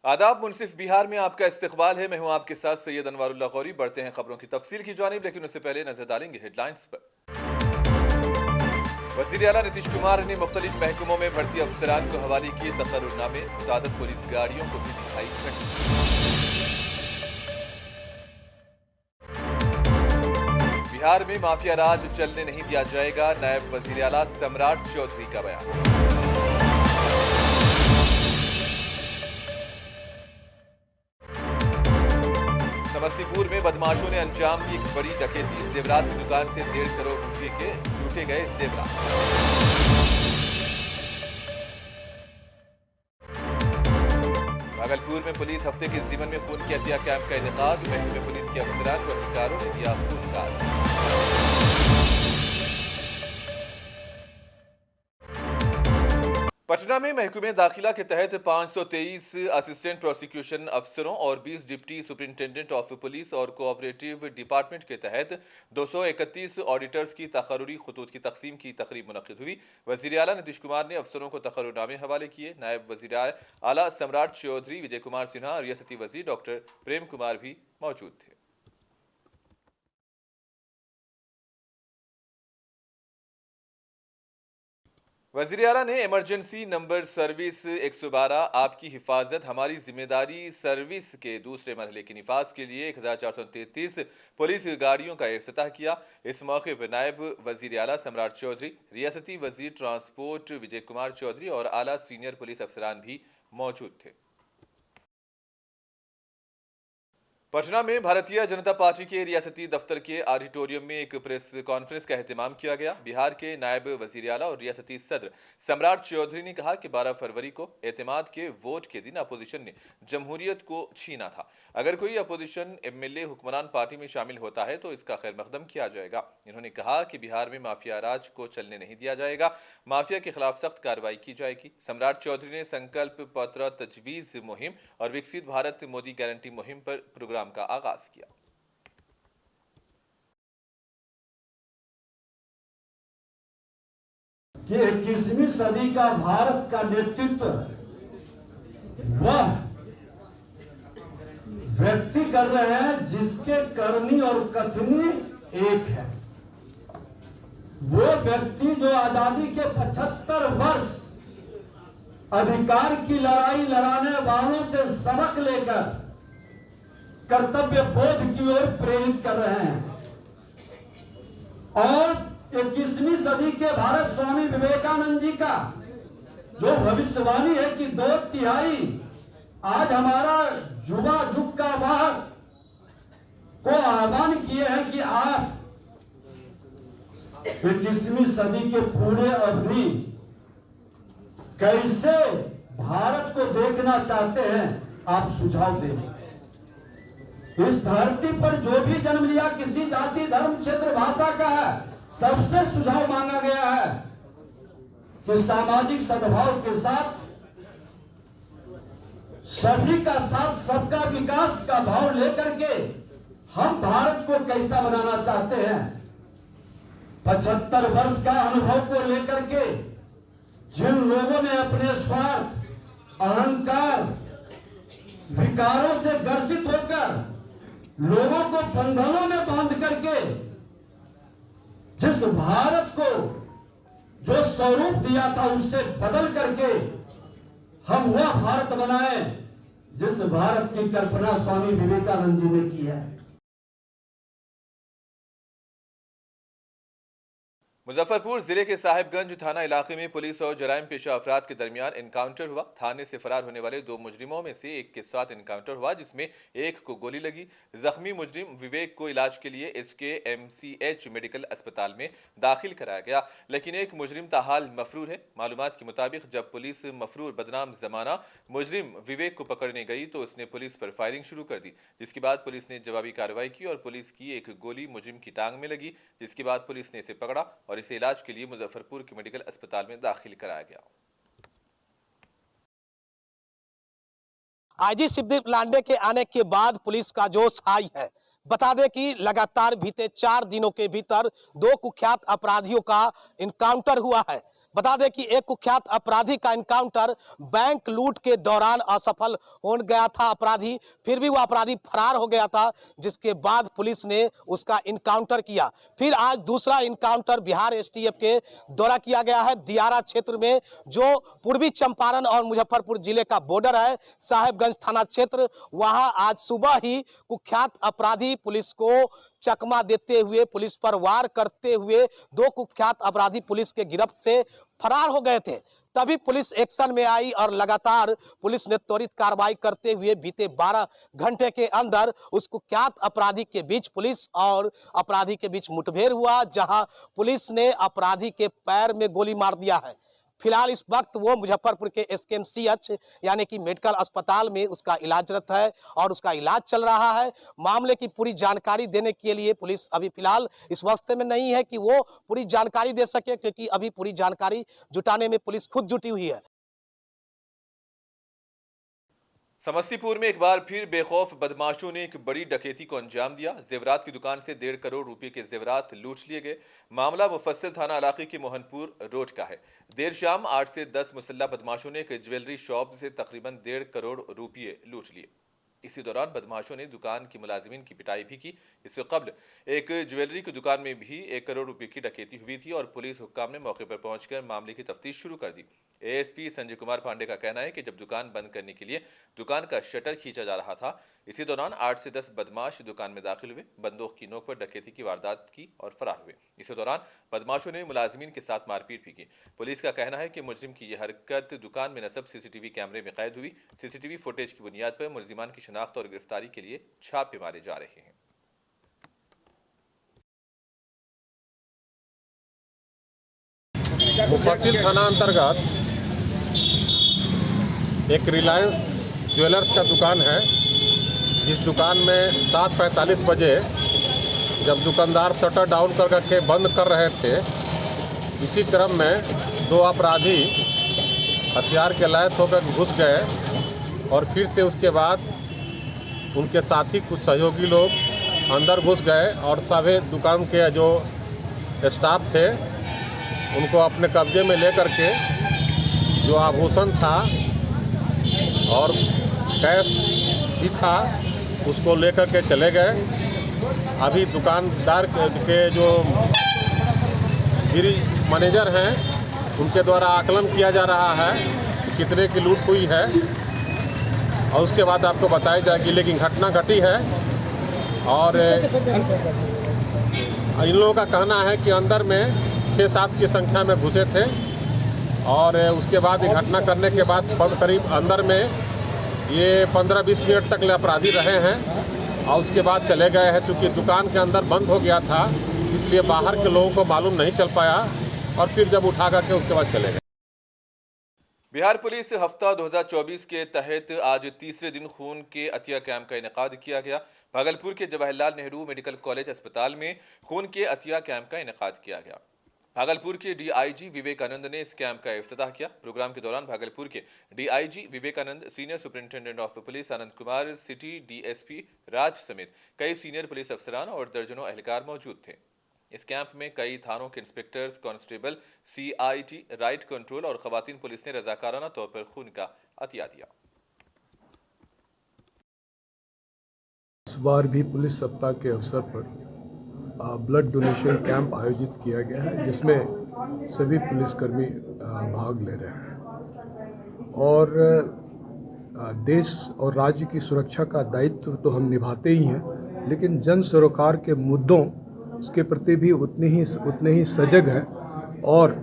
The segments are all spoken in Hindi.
आदाब मुनसिफ बिहार में आपका इस्तकबाल है। मैं हूं आपके साथ सैयद अनवारुल्लाह गौरी। बढ़ते हैं खबरों की तफसील की जानिब, लेकिन उससे पहले नजर डालेंगे हेडलाइंस पर। वज़ीर आला नीतीश कुमार ने मुख्तलिफ महकमों में भर्ती अफसरान को हवाले किए तकर्रुरनामे। मुतादिद पुलिस गाड़ियों को भी दिखाई झंडी। बिहार में माफिया राज चलने नहीं दिया जाएगा, नायब वज़ीर आला सम्राट चौधरी का बयान। समस्तीपुर में बदमाशों ने अंजाम दी एक बड़ी डकैती। जेवरात की दुकान से 1.5 करोड़ रुपए के लूटे गए जेवरात। भागलपुर में पुलिस हफ्ते के ज़िमन में खून की हत्या कैंप का इनेकाद। महकमे पुलिस के अफसरान को अधिकारियों ने दिया खून का। पटना में महकमे दाखिला के तहत 523 असिस्टेंट प्रोसिक्यूशन अफसरों और 20 डिप्टी सुपरिंटेंडेंट ऑफ पुलिस और कोऑपरेटिव डिपार्टमेंट के तहत 231 ऑडिटर्स की तकर्रुरी खतूत की तकसीम की तकरीब मुनक्किद हुई। वज़ीर आला नीतीश कुमार ने अफसरों को तकर्रुरनामे हवाले किए। नायब वज़ीर आला सम्राट चौधरी, विजय कुमार सिन्हा, रियासती वज़ीर डॉक्टर प्रेम कुमार भी मौजूद थे। वज़ीर आला ने इमरजेंसी नंबर सर्विस 112 आपकी हिफाजत हमारी जिम्मेदारी सर्विस के दूसरे मरहले के निफाज के लिए 1433 पुलिस गाड़ियों का इफ्तिताह किया। इस मौके पर नायब वज़ीर आला सम्राट चौधरी, रियासती वज़ीर ट्रांसपोर्ट विजय कुमार चौधरी और आला सीनियर पुलिस अफसरान भी मौजूद थे। पटना में भारतीय जनता पार्टी के रियासती दफ्तर के ऑडिटोरियम में एक प्रेस कॉन्फ्रेंस का एहतमाम किया गया। बिहार के नायब वज़ीर आला और रियासती सदर सम्राट चौधरी ने कहा कि 12 फरवरी को एतमाद के वोट के दिन अपोजिशन ने जमहूरियत को छीना था। अगर कोई अपोजिशन MLA हुक्मरान पार्टी में शामिल होता है तो इसका खैर मकदम किया जाएगा। इन्होंने कहा कि बिहार में माफिया राज को चलने नहीं दिया जाएगा, माफिया के खिलाफ सख्त कार्रवाई की जाएगी। सम्राट चौधरी ने संकल्प पत्र तजवीज़ मुहिम और विकसित भारत मोदी गारंटी मुहिम पर प्रोग्राम का आगाज किया। कि 21वीं सदी का भारत का नेतृत्व वह व्यक्ति कर रहे हैं जिसके करनी और कथनी एक है। वो व्यक्ति जो आजादी के 75 वर्ष अधिकार की लड़ाई लड़ाने वालों से सबक लेकर कर्तव्य बोध की ओर प्रेरित कर रहे हैं। और 21वीं सदी के भारत स्वामी विवेकानंद जी का जो भविष्यवाणी है कि 2/3 आज हमारा युवा युग का वाहक को आह्वान किए हैं कि आप 21वीं सदी के पूरे अवधि कैसे भारत को देखना चाहते हैं, आप सुझाव दें। इस धरती पर जो भी जन्म लिया किसी जाति धर्म क्षेत्र भाषा का है, सबसे सुझाव मांगा गया है कि सामाजिक सद्भाव के साथ सभी का साथ सबका विकास का भाव लेकर के हम भारत को कैसा बनाना चाहते हैं। 75 वर्ष का अनुभव को लेकर के जिन लोगों ने अपने स्वार्थ, अहंकार, विकारों से ग्रसित होकर लोगों को बंधनों में बांध करके जिस भारत को जो स्वरूप दिया था उससे बदल करके हम वह भारत बनाए जिस भारत की कल्पना स्वामी विवेकानंद जी ने की है। मुजफ्फरपुर जिले के साहिबगंज थाना इलाके में पुलिस और जराइम पेशा अफराद के दरमियान एनकाउंटर हुआ। थाने से फरार होने वाले 2 मुजरिमों में से एक के साथ एनकाउंटर हुआ, जिसमें एक को गोली लगी। जख्मी मुजरिम विवेक को इलाज के लिए SKMCH मेडिकल अस्पताल में दाखिल कराया गया, लेकिन एक मुजरिम ताहाल मफरूर है। मालूमात के मुताबिक जब पुलिस मफरूर बदनाम जमाना मुजरिम विवेक को पकड़ने गई तो उसने पुलिस पर फायरिंग शुरू कर दी, जिसके बाद पुलिस ने जवाबी कार्रवाई की और पुलिस की एक गोली मुजरिम की टांग में लगी, जिसके बाद पुलिस ने इसे पकड़ा और इसे इलाज के लिए मुजफ्फरपुर के मेडिकल अस्पताल में दाखिल कराया गया। IG शिवदीप लांडे के आने के बाद पुलिस का जोश हाई है। बता दें कि लगातार बीते 4 दिनों के भीतर 2 कुख्यात अपराधियों का इनकाउंटर हुआ है। बता दें कि एक कुख्यात अपराधी का इनकाउंटर बैंक लूट के दौरान असफल हो गया था अपराधी, फिर भी वह अपराधी फरार हो गया था, जिसके बाद पुलिस ने उसका इनकाउंटर किया। फिर आज दूसरा इनकाउंटर बिहार एसटीएफ के द्वारा किया गया है दियारा क्षेत्र में, जो पूर्वी चंपारण और मुजफ्फरपुर जिले का बॉर्डर है, साहेबगंज थाना क्षेत्र। वहां आज सुबह ही कुख्यात अपराधी पुलिस को चकमा देते हुए, पुलिस पर वार करते हुए दो कुख्यात अपराधी पुलिस के गिरफ्त से फरार हो गए थे। तभी पुलिस एक्शन में आई और लगातार पुलिस ने त्वरित कार्रवाई करते हुए बीते 12 घंटे के अंदर उस कुख्यात अपराधी के बीच, पुलिस और अपराधी के बीच मुठभेड़ हुआ, जहां पुलिस ने अपराधी के पैर में गोली मार दिया है। फिलहाल इस वक्त वो मुजफ्फरपुर के एसकेएमसीएच यानी कि मेडिकल अस्पताल में उसका इलाजरत है और उसका इलाज चल रहा है। मामले की पूरी जानकारी देने के लिए पुलिस अभी फिलहाल इस वक्त में नहीं है कि वो पूरी जानकारी दे सके, क्योंकि अभी पूरी जानकारी जुटाने में पुलिस खुद जुटी हुई है। समस्तीपुर में एक बार फिर बेखौफ बदमाशों ने एक बड़ी डकैती को अंजाम दिया। जेवरात की दुकान से 1.5 करोड़ रुपए के जेवरात लूट लिए गए। मामला मुफस्सिल थाना इलाके के मोहनपुर रोड का है। देर शाम 8 से 10 मुसल्ला बदमाशों ने एक ज्वेलरी शॉप से तकरीबन 1.5 करोड़ रुपये लूट लिए। इसी दौरान बदमाशों ने दुकान की मुलाजिमीन की पिटाई भी की। इससे कबल एक ज्वेलरी की दुकान में भी 1 करोड़ रुपए की डकैती हुई थी और पुलिस हुक्काम ने मौके पर पहुंचकर मामले की तफ्तीश शुरू कर दी। एएसपी संजय कुमार पांडे का कहना है कि जब दुकान बंद करने के लिए दुकान का शटर खींचा जा रहा था, इसी दौरान 8 से 10 बदमाश दुकान में दाखिल हुए, बंदूक की नोक पर डकैती की वारदात की और फरार हुए। इसी दौरान बदमाशों ने मुलाजिमीन के साथ मारपीट भी की। पुलिस का कहना है कि मुजरिम की यह हरकत दुकान में नस्ब सीसीटीवी कैमरे में कैद हुई। सीसीटीवी फुटेज की बुनियाद पर मुलजिमान की शनाख्त और गिरफ्तारी के लिए छापे मारे जा रहे हैं। मुफस्सिल थाना अंतर्गत एक रिलायंस ज्वेलर्स का दुकान है, जिस दुकान में 7:45 बजे जब दुकानदार शटर डाउन करके बंद कर रहे थे, इसी क्रम में दो अपराधी हथियार के लैस होकर घुस गए और फिर से उसके बाद उनके साथी कुछ सहयोगी लोग अंदर घुस गए और सभी दुकान के जो स्टाफ थे उनको अपने कब्जे में लेकर के जो आभूषण था और कैश भी था उसको लेकर के चले गए। अभी दुकानदार के जो गिरी मैनेजर हैं उनके द्वारा आकलन किया जा रहा है कि कितने की लूट हुई है और उसके बाद आपको बताई जाएगी। लेकिन घटना घटी है और इन लोगों का कहना है कि अंदर में 6-7 की संख्या में घुसे थे और उसके बाद ये घटना करने के बाद करीब अंदर में ये 15-20 मिनट तक अपराधी रहे हैं और उसके बाद चले गए हैं। चूँकि दुकान के अंदर बंद हो गया था इसलिए बाहर के लोगों को मालूम नहीं चल पाया और फिर जब उठा करके उसके बाद चले गए। बिहार पुलिस हफ्ता 2024 के तहत आज तीसरे दिन खून के अतिया कैंप का इनेकाद किया गया। भागलपुर के जवाहरलाल नेहरू मेडिकल कॉलेज अस्पताल में खून के अतिया कैंप का इनेकाद किया गया। भागलपुर के डीआईजी विवेकानंद ने इस कैंप का इफ्तिताह किया। प्रोग्राम के दौरान भागलपुर के DIG Vivekanand, senior superintendent of police Anand Kumar, city DSP Raj समेत कई सीनियर पुलिस अफसरान और दर्जनों एहलकार मौजूद थे। इस कैंप में कई थानों के inspectors, constable, CIT, right control और खवातीन पुलिस ने रजाकाराना तौर पर खून का अतिया दिया। इस बार भी पुलिस सप्ताह के अवसर पर ब्लड डोनेशन कैंप आयोजित किया गया है, जिसमें सभी पुलिसकर्मी भाग ले रहे हैं और देश और राज्य की सुरक्षा का दायित्व तो हम निभाते ही हैं, लेकिन जन सरोकार के मुद्दों उसके प्रति भी उतने ही सजग हैं और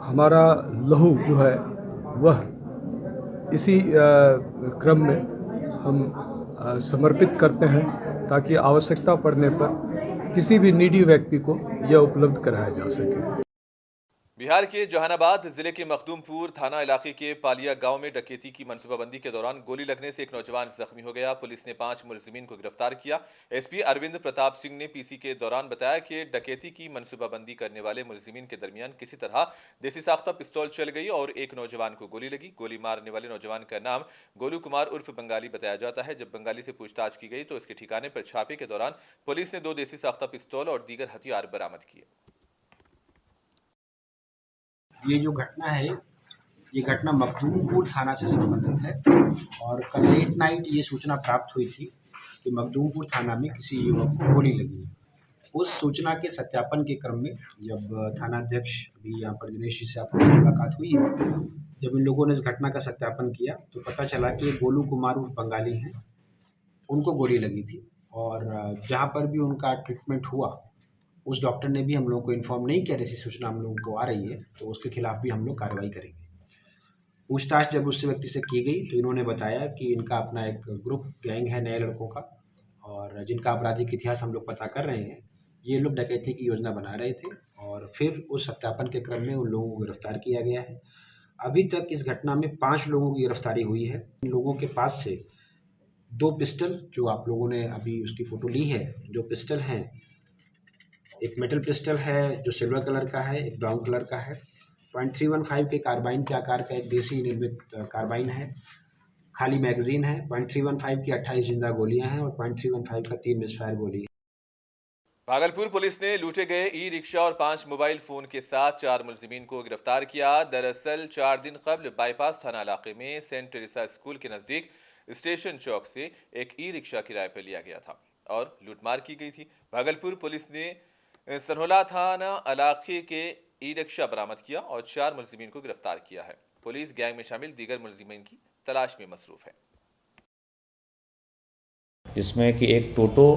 हमारा लहू जो है वह इसी क्रम में हम समर्पित करते हैं ताकि आवश्यकता पड़ने पर किसी भी नीडी व्यक्ति को यह उपलब्ध कराया जा सके। बिहार के जहानाबाद जिले के मखदूमपुर थाना इलाके के पालिया गांव में डकैती की मनसूबाबंदी के दौरान गोली लगने से एक नौजवान जख्मी हो गया। पुलिस ने 5 मुलजिमीन को गिरफ्तार किया। एसपी अरविंद प्रताप सिंह ने पीसी के दौरान बताया कि डकैती की मनसूबाबंदी करने वाले मुलजिमीन के दरमियान किसी तरह देसी साख्ता पिस्तौल चल गई और एक नौजवान को गोली लगी। गोली मारने वाले नौजवान का नाम गोलू कुमार उर्फ बंगाली बताया जाता है। जब बंगाली से पूछताछ की गई तो इसके ठिकाने पर छापे के दौरान पुलिस ने 2 देसी साख्ता पिस्तौल और दीगर हथियार बरामद किए। ये जो घटना है, ये घटना मखदूमपुर थाना से संबंधित है और कल लेट नाइट ये सूचना प्राप्त हुई थी कि मखदूमपुर थाना में किसी युवक को गोली लगी है। उस सूचना के सत्यापन के क्रम में जब थानाध्यक्ष भी यहाँ पर दिनेश जी से आपकी मुलाकात हुई है, जब इन लोगों ने इस घटना का सत्यापन किया तो पता चला कि गोलू कुमार उर्फ बंगाली हैं, उनको गोली लगी थी और जहाँ पर भी उनका ट्रीटमेंट हुआ उस डॉक्टर ने भी हम लोगों को इन्फॉर्म नहीं किया। ऐसी सूचना हम लोगों को आ रही है तो उसके खिलाफ भी हम लोग कार्रवाई करेंगे। पूछताछ जब उस व्यक्ति से की गई तो इन्होंने बताया कि इनका अपना एक ग्रुप गैंग है नए लड़कों का और जिनका आपराधिक इतिहास हम लोग पता कर रहे हैं। ये लोग डकैती की योजना बना रहे थे और फिर उस सत्यापन के क्रम में उन लोगों को गिरफ्तार किया गया है। अभी तक इस घटना में 5 लोगों की गिरफ्तारी हुई है। इन लोगों के पास से 2 पिस्टल, जो आप लोगों ने अभी उसकी फ़ोटो ली है, 2 पिस्टल हैं। एक मेटल पिस्टल है जो सिल्वर कलर का है, एक ब्राउन कलर का है। .315 के कार्बाइन के आकार का एक देसी निर्मित कार्बाइन है। खाली मैगजीन है। .315 की 28 जिंदा गोलियां हैं और .315 का 3 मिसफायर गोली है। भागलपुर पुलिस ने लूटे गए ई रिक्शा और 5 मोबाइल फोन के साथ 4 मुलजिमीन को गिरफ्तार किया। दरअसल 4 दिन कबल बाईपास थाना इलाके में सेंट टेरेसा स्कूल के नजदीक स्टेशन चौक से एक ई रिक्शा किराए पर लिया गया था और लूटमार की गई थी। भागलपुर पुलिस ने सनहोला थाना इलाके के ई रिक्शा बरामद किया और 4 मुलजिमीन को गिरफ्तार किया है। पुलिस गैंग में शामिल दीगर मुलजिमीन की तलाश में मसरूफ है। जिसमें कि एक टोटो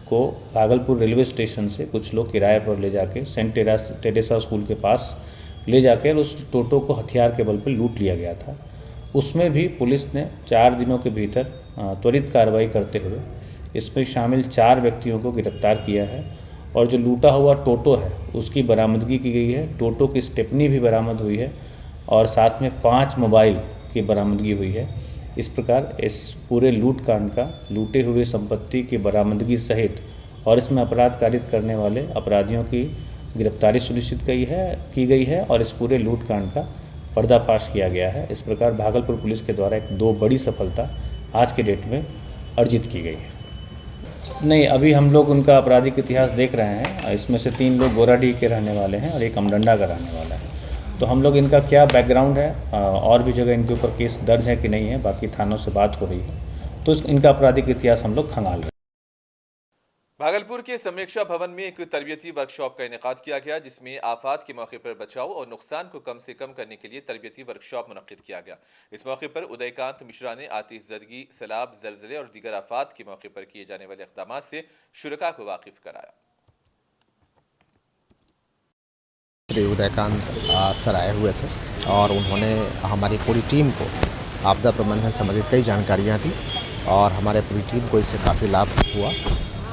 को भागलपुर रेलवे स्टेशन से कुछ लोग किराए पर ले जाके सेंट टेरेसा स्कूल के पास ले जाकर उस टोटो को हथियार के बल पर लूट लिया गया था। उसमें भी पुलिस ने 4 दिनों के भीतर त्वरित कार्रवाई करते हुए इसमें शामिल 4 व्यक्तियों को गिरफ्तार किया है और जो लूटा हुआ टोटो है उसकी बरामदगी की गई है। टोटो की स्टेपनी भी बरामद हुई है और साथ में 5 मोबाइल की बरामदगी हुई है। इस प्रकार इस पूरे लूट कांड का लूटे हुए संपत्ति की बरामदगी सहित और इसमें अपराध कारित करने वाले अपराधियों की गिरफ्तारी सुनिश्चित की गई है और इस पूरे लूट कांड का पर्दाफाश किया गया है। इस प्रकार भागलपुर पुलिस के द्वारा 2 बड़ी सफलता आज के डेट में अर्जित की गई है। नहीं, अभी हम लोग उनका आपराधिक इतिहास देख रहे हैं। इसमें से 3 लोग गोराडीह के रहने वाले हैं और एक अमडंडा का रहने वाला है। तो हम लोग इनका क्या बैकग्राउंड है और भी जगह इनके ऊपर केस दर्ज है कि नहीं है, बाकी थानों से बात हो रही है, तो इनका आपराधिक इतिहास हम लोग खंगाल रहे हैं। भागलपुर के समीक्षा भवन में एक तरबियती वर्कशॉप का इनेकाद किया गया, जिसमें आफात के मौके पर बचाव और नुकसान को कम से कम करने के लिए तरबियती वर्कशॉप मुनक्किद किया गया। इस मौके पर उदयकांत मिश्रा ने आतिशज़दगी, सैलाब, ज़लज़ले और दीगर आफात के मौके पर किए जाने वाले इक़दामात से शुरका को वाकिफ कराया। श्री उदयकांत सर आए हुए थे और उन्होंने हमारी पूरी टीम को आपदा प्रबंधन संबंधित कई जानकारियाँ दी और हमारे पूरी टीम को इससे काफ़ी लाभ हुआ।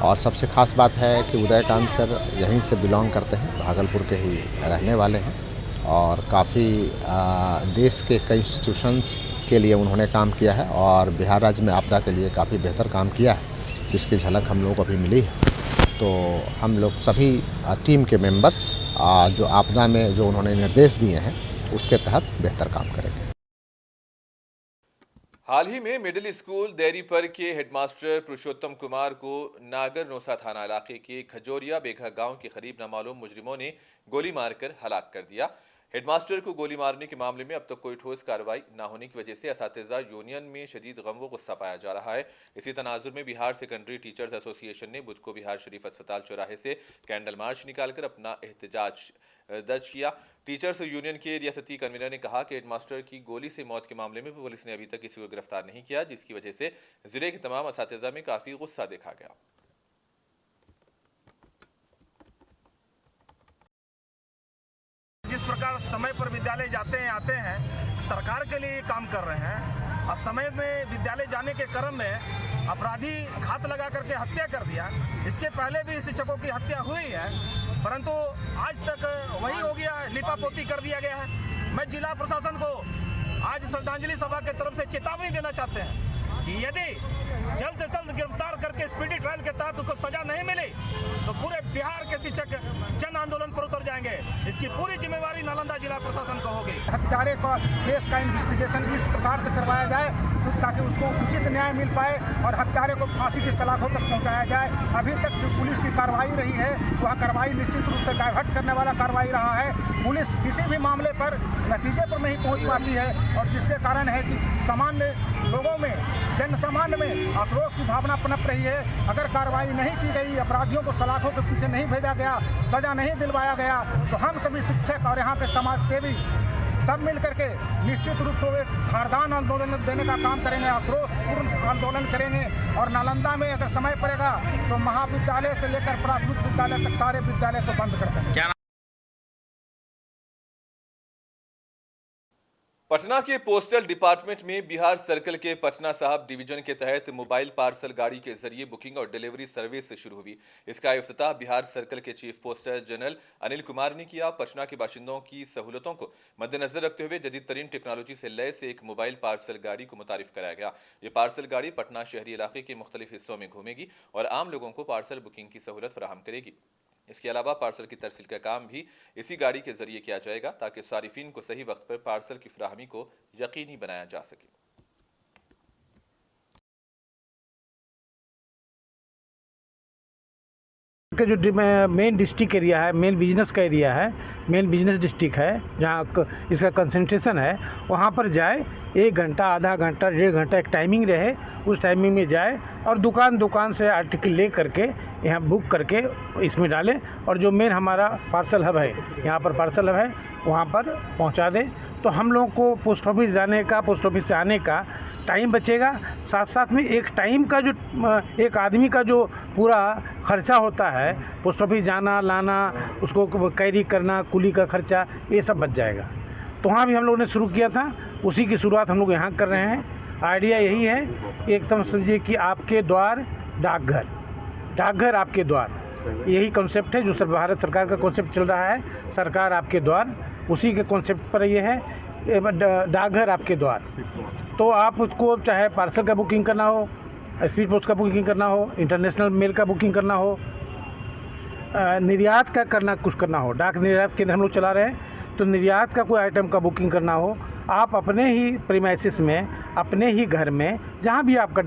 और सबसे ख़ास बात है कि उदयकांत सर यहीं से बिलोंग करते हैं, भागलपुर के ही रहने वाले हैं और काफ़ी देश के कई इंस्टीट्यूशंस के लिए उन्होंने काम किया है और बिहार राज्य में आपदा के लिए काफ़ी बेहतर काम किया है, जिसकी झलक हम लोगों को अभी मिली है। तो हम लोग सभी टीम के मेंबर्स जो आपदा में जो उन्होंने निर्देश दिए हैं उसके तहत बेहतर काम करेंगे। हाल ही में मिडिल स्कूल देरीपर के हेडमास्टर पुरुषोत्तम कुमार को नागर नौसा थाना इलाके के खजोरिया बेघा गांव के करीब नामालूम मुजरिमों ने गोली मारकर हलाक कर दिया। हेडमास्टर को गोली मारने के मामले में अब तक कोई ठोस कार्रवाई न होने की वजह से असातिज़ा यूनियन में शदीद गम व गुस्सा पाया जा रहा है। इसी तनाजुर में बिहार सेकेंडरी टीचर्स एसोसिएशन ने बुध को बिहार शरीफ अस्पताल चौराहे से कैंडल मार्च निकालकर अपना एहतजाज दर्ज किया। टीचर्स यूनियन के रियासती कन्वीनर ने कहा कि हेडमास्टर की गोली से मौत के मामले में पुलिस ने अभी तक किसी को गिरफ्तार नहीं किया, जिसकी वजह से जिले के तमाम असातिज़ा में काफ़ी गुस्सा देखा गया। जिस प्रकार समय पर विद्यालय जाते हैं आते हैं, सरकार के लिए काम कर रहे हैं और समय में विद्यालय जाने के क्रम में अपराधी घात लगा करके हत्या कर दिया। इसके पहले भी शिक्षकों की हत्या हुई है, परंतु आज तक वही हो गया है, लिपापोती कर दिया गया है। मैं जिला प्रशासन को आज श्रद्धांजलि सभा के तरफ से चेतावनी देना चाहते हैं कि यदि जल्द से जल्द गिरफ्तार करके स्पीडी ट्रायल के तहत उसको सजा नहीं मिली तो पूरे बिहार के शिक्षक जन आंदोलन पर उतर जाएंगे। इसकी पूरी जिम्मेवारी नालंदा जिला प्रशासन को होगी। हत्यारे का केस का इन्वेस्टिगेशन इस प्रकार से करवाया जाए ताकि उसको उचित न्याय मिल पाए और हत्यारे को फांसी की सलाखों तक पहुंचाया जाए। अभी तक जो पुलिस की कार्रवाई रही है वह कार्रवाई निश्चित रूप से डाइवर्ट करने वाला कार्रवाई रहा है। पुलिस किसी भी मामले पर नतीजे पर नहीं पहुंच पाती है और जिसके कारण है कि सामान्य लोगों में, जन सामान्य में आक्रोश की भावना पनप रही है। अगर कार्रवाई नहीं की गई, अपराधियों को सलाखों के पीछे नहीं भेजा गया, सजा नहीं दिलवाया गया तो हम सभी शिक्षक और यहाँ के समाज सेवी सब मिल करके निश्चित रूप से एक खारदान आंदोलन देने का काम करेंगे, आक्रोशपूर्ण आंदोलन करेंगे। और नालंदा में अगर समय पड़ेगा तो महाविद्यालय से लेकर प्राथमिक विद्यालय तक सारे विद्यालय को बंद कर देंगे। पटना के पोस्टल डिपार्टमेंट में बिहार सर्कल के पटना साहब डिवीजन के तहत मोबाइल पार्सल गाड़ी के जरिए बुकिंग और डिलीवरी सर्विस शुरू हुई। इसका इफ्तिताह बिहार सर्कल के chief postal general Anil Kumar ने किया। पटना के बाशिंदों की सहूलतों को मद्देनजर रखते हुए जदीद तरीन टेक्नोलॉजी से लैस एक मोबाइल पार्सल गाड़ी को मुतारिफ कराया गया। ये पार्सल गाड़ी पटना शहरी इलाके के मुख्तलिफ हिस्सों में घूमेगी और आम लोगों को पार्सल बुकिंग की सहूलत फराहम करेगी। इसके अलावा पार्सल की तरसील का काम भी इसी गाड़ी के जरिए किया जाएगा ताकि सारिफीन को सही वक्त पर पार्सल की फराहमी को यकीनी बनाया जा सके। के जो मेन डिस्ट्रिक्ट एरिया है, मेन बिजनेस का एरिया है, मेन बिजनेस डिस्ट्रिक्ट है जहाँ इसका कंसंट्रेशन है, वहाँ पर जाए 1 घंटा, आधा घंटा, 1.5 घंटा एक टाइमिंग रहे, उस टाइमिंग में जाए और दुकान से आर्टिकल ले करके यहाँ बुक करके इसमें डालें और जो मेन हमारा पार्सल हब है, यहाँ पर पार्सल हब है, वहाँ पर पहुँचा दें। तो हम लोगों को पोस्ट ऑफिस जाने का, पोस्ट ऑफिस से आने का टाइम बचेगा। साथ साथ में एक टाइम का जो एक आदमी का जो पूरा खर्चा होता है, पोस्ट ऑफिस जाना लाना, उसको कैरी करना, कुली का खर्चा, ये सब बच जाएगा। तो वहाँ भी हम लोगों ने शुरू किया था, उसी की शुरुआत हम लोग यहाँ कर रहे हैं। आइडिया यही है, एकदम समझिए कि आपके द्वार डाकघर, डाकघर आपके द्वार, यही कॉन्सेप्ट है जो भारत सरकार का कॉन्सेप्ट चल रहा है। सरकार आपके द्वार, उसी के कॉन्सेप्ट पर ये है, डाकघर आपके द्वार। तो आप उसको चाहे पार्सल का बुकिंग करना हो, स्पीड पोस्ट का बुकिंग करना हो, इंटरनेशनल मेल का बुकिंग करना हो, निर्यात का कुछ करना हो, डाक निर्यात केंद्र हम लोग चला रहे हैं, तो निर्यात का कोई आइटम का बुकिंग करना हो, आप अपने ही प्रीमाइसिस में, अपने ही घर में, जहाँ भी आपका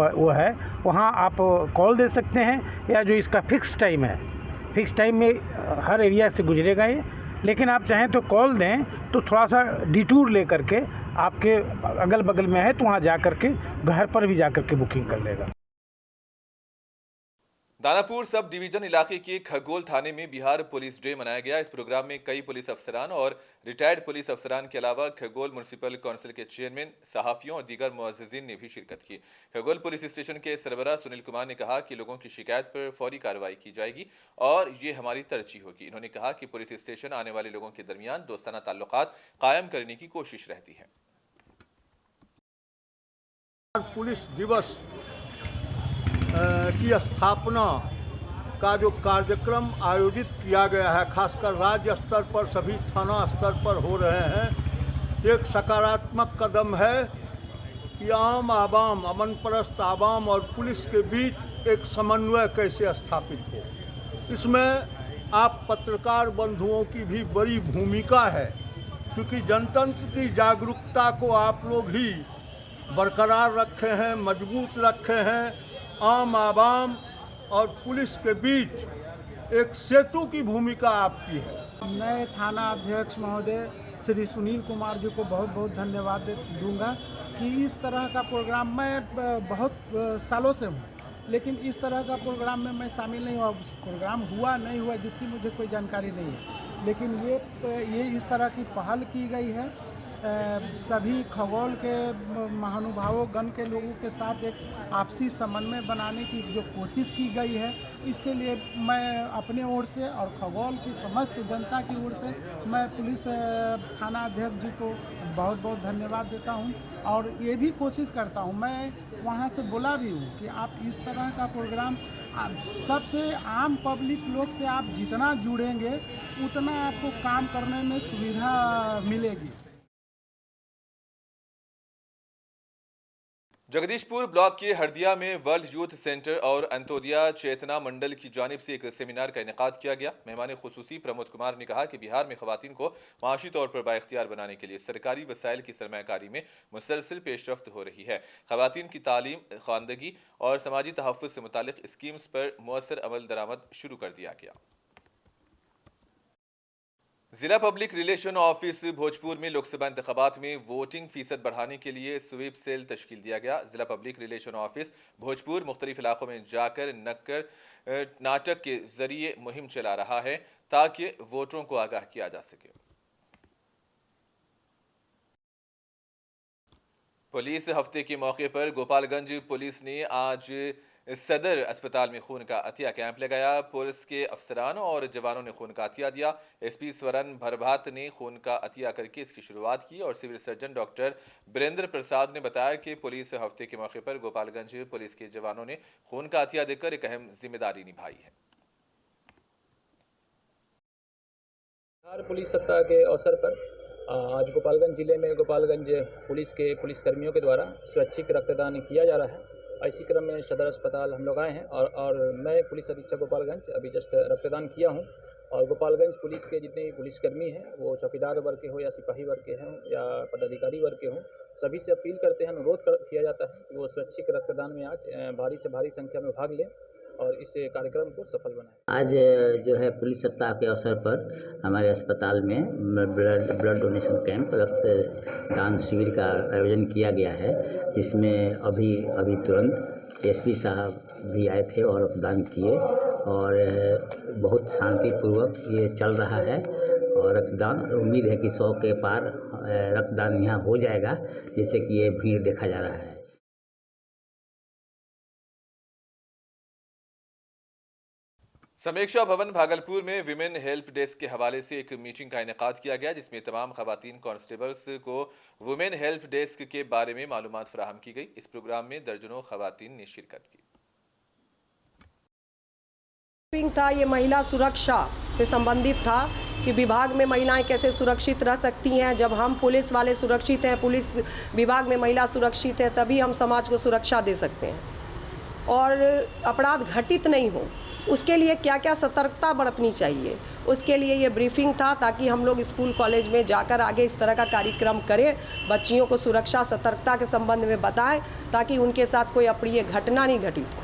वो है, वहाँ आप कॉल दे सकते हैं। या जो इसका फिक्स टाइम है, फिक्स टाइम में हर एरिया से गुजरेगा ये, लेकिन आप चाहें तो कॉल दें तो थोड़ा सा डिटूर ले करके आपके अगल बगल में है तो वहाँ जा करके घर पर भी जा करके बुकिंग कर लेगा। दानापुर सब डिवीजन इलाके के खगोल थाने में बिहार पुलिस डे मनाया गया। इस प्रोग्राम में कई पुलिस अफसरान और रिटायर्ड पुलिस अफसरान के अलावा खगोल म्युनिसिपल काउंसिल के चेयरमैन, सहाफ़ियों और दीगर मुअज़्ज़िज़ीन ने भी शिरकत की। खगोल पुलिस स्टेशन के सरबराह सुनील कुमार ने कहा कि लोगों की शिकायत पर फौरी कार्रवाई की जाएगी और ये हमारी तरजीह होगी। इन्होंने कहा कि पुलिस स्टेशन आने वाले लोगों के दरमियान दोस्ताना ताल्लुकात कायम करने की कोशिश रहती है। पुलिस दिवस की स्थापना का जो कार्यक्रम आयोजित किया गया है, खासकर राज्य स्तर पर, सभी थाना स्तर पर हो रहे हैं, एक सकारात्मक कदम है कि आम आवाम, अमन परस्त आवाम और पुलिस के बीच एक समन्वय कैसे स्थापित हो। इसमें आप पत्रकार बंधुओं की भी बड़ी भूमिका है, क्योंकि जनतंत्र की जागरूकता को आप लोग ही बरकरार रखे हैं, मजबूत रखे हैं। आम आवाम और पुलिस के बीच एक सेतु की भूमिका आपकी है। मैं थाना अध्यक्ष महोदय श्री सुनील कुमार जी को बहुत बहुत धन्यवाद दूंगा कि इस तरह का प्रोग्राम मैं बहुत सालों से हूँ, लेकिन इस तरह का प्रोग्राम में मैं शामिल नहीं हुआ। प्रोग्राम हुआ नहीं हुआ जिसकी मुझे कोई जानकारी नहीं है, लेकिन ये इस तरह की पहल की गई है। सभी खगोल के महानुभावों गण के लोगों के साथ एक आपसी समन्वय बनाने की जो कोशिश की गई है, इसके लिए मैं अपने ओर से और खगोल की समस्त जनता की ओर से मैं पुलिस थाना अध्यक्ष जी को बहुत बहुत धन्यवाद देता हूं। और ये भी कोशिश करता हूं, मैं वहां से बोला भी हूं कि आप इस तरह का प्रोग्राम सबसे आम पब्लिक लोग से आप जितना जुड़ेंगे उतना आपको काम करने में सुविधा मिलेगी। जगदीशपुर ब्लॉक के हरदिया में वर्ल्ड यूथ सेंटर और अंत्योदया चेतना मंडल की जानिब से एक सेमिनार का इनेकाद किया गया। मेहमान खुसूसी प्रमोद कुमार ने कहा कि बिहार में खवातीन को माशी तौर पर बाइख्तियार बनाने के लिए सरकारी वसाइल की सरमायाकारी में मुसलसल पेशरफ्त हो रही है। खवातीन की तालीम, खानदगी और समाजी तहफ़्फ़ुज़ से मुतालिक स्कीम्स पर मुअस्सर अमल दरामद शुरू कर दिया गया। जिला पब्लिक रिलेशन ऑफिस भोजपुर में लोकसभा इंतखाबात में वोटिंग फीसद बढ़ाने के लिए स्वीप सेल तश्कील दिया गया। जिला पब्लिक रिलेशन ऑफिस भोजपुर मुख्तलिफ इलाकों में जाकर नुक्कड़ नाटक के जरिए मुहिम चला रहा है ताकि वोटरों को आगाह किया जा सके। पुलिस हफ्ते के मौके पर गोपालगंज पुलिस ने आज सदर अस्पताल में खून का अतिया कैंप लगाया। पुलिस के अफसरानों और जवानों ने खून का अतिया दिया। एसपी स्वरण भरभात ने खून का अतिया करके इसकी शुरुआत की और सिविल सर्जन डॉक्टर बीरेंद्र प्रसाद ने बताया कि पुलिस हफ्ते के मौके पर गोपालगंज पुलिस के जवानों ने खून का अतिया देकर एक अहम जिम्मेदारी निभाई है। बिहार पुलिस सप्ताह के अवसर पर आज गोपालगंज जिले में गोपालगंज पुलिस के पुलिसकर्मियों के द्वारा स्वैच्छिक रक्तदान किया जा रहा है। इसी क्रम में सदर अस्पताल हम लोग आए हैं और मैं पुलिस अधीक्षक गोपालगंज अभी जस्ट रक्तदान किया हूं। और गोपालगंज पुलिस के जितने भी पुलिसकर्मी हैं, वो चौकीदार वर्ग के हो या सिपाही वर्ग के हों या पदाधिकारी वर्ग के हों, सभी से अपील करते हैं, अनुरोध किया जाता है कि वो स्वैच्छिक रक्तदान में आज भारी से भारी संख्या में भाग लें और इस कार्यक्रम को सफल बनाएं। आज जो है पुलिस सप्ताह के अवसर पर हमारे अस्पताल में ब्लड डोनेशन कैंप रक्तदान शिविर का आयोजन किया गया है, जिसमें अभी तुरंत एसपी साहब भी आए थे और रक्तदान किए और बहुत शांतिपूर्वक ये चल रहा है। और रक्तदान उम्मीद है कि 100 के पार रक्तदान यहाँ हो जाएगा, जिससे कि ये भीड़ देखा जा रहा है। समीक्षा भवन भागलपुर में विमेन हेल्प डेस्क के हवाले से एक मीटिंग का इनेकाद किया गया, जिसमें तमाम खवातीन कांस्टेबल्स को वुमेन हेल्प डेस्क के बारे में मालूमात फराहम की गई। इस प्रोग्राम में दर्जनों खवातीन ने शिरकत की। था ये महिला सुरक्षा से संबंधित था कि विभाग में महिलाएं कैसे सुरक्षित रह सकती हैं। जब हम पुलिस वाले सुरक्षित हैं, पुलिस विभाग में महिला सुरक्षित है, तभी हम समाज को सुरक्षा दे सकते हैं और अपराध घटित नहीं हो। उसके लिए क्या क्या सतर्कता बरतनी चाहिए, उसके लिए ये ब्रीफिंग था, ताकि हम लोग स्कूल कॉलेज में जाकर आगे इस तरह का कार्यक्रम करें, बच्चियों को सुरक्षा सतर्कता के संबंध में बताएं, ताकि उनके साथ कोई अप्रिय घटना नहीं घटित हो।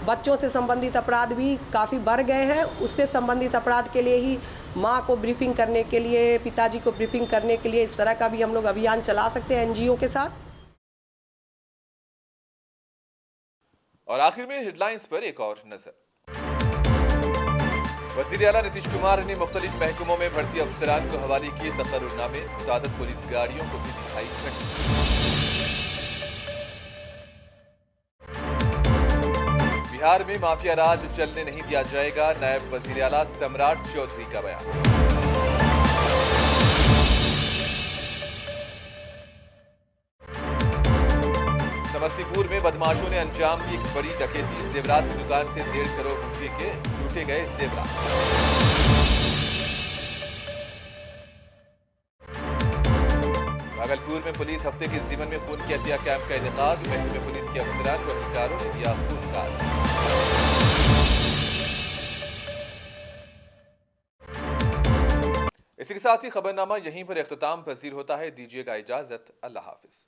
बच्चों से संबंधित अपराध भी काफ़ी बढ़ गए हैं। उससे संबंधित अपराध के लिए ही माँ को ब्रीफिंग करने के लिए, पिताजी को ब्रीफिंग करने के लिए इस तरह का भी हम लोग अभियान चला सकते हैं एनजीओ के साथ। और आखिर में हेडलाइंस पर एक और नजर। वज़ीर आला नीतीश कुमार ने मुख्तलिफ महकमों में भर्ती अफसरान को हवाले किए तकर्रुरनामे, मुतादिद पुलिस गाड़ियों को भी दिखाई झंडी। बिहार में माफिया राज चलने नहीं दिया जाएगा, नायब वज़ीर आला सम्राट चौधरी का बयान। समस्तीपुर में बदमाशों ने अंजाम दी एक बड़ी डकैती, जेवरात की दुकान से 1.5 करोड़ रुपए के लूटे गए जेवरात। भागलपुर में पुलिस हफ्ते के ज़िमन में खून के अतिया कैंप का इनेकाद, महकमे पुलिस के अफसरान व अधिकारियों ने दिया खून का अतिया। इसी के साथ ही खबरनामा यहीं पर इख्तिताम पजीर होता है। दीजिएगा इजाजत। अल्लाह हाफिज।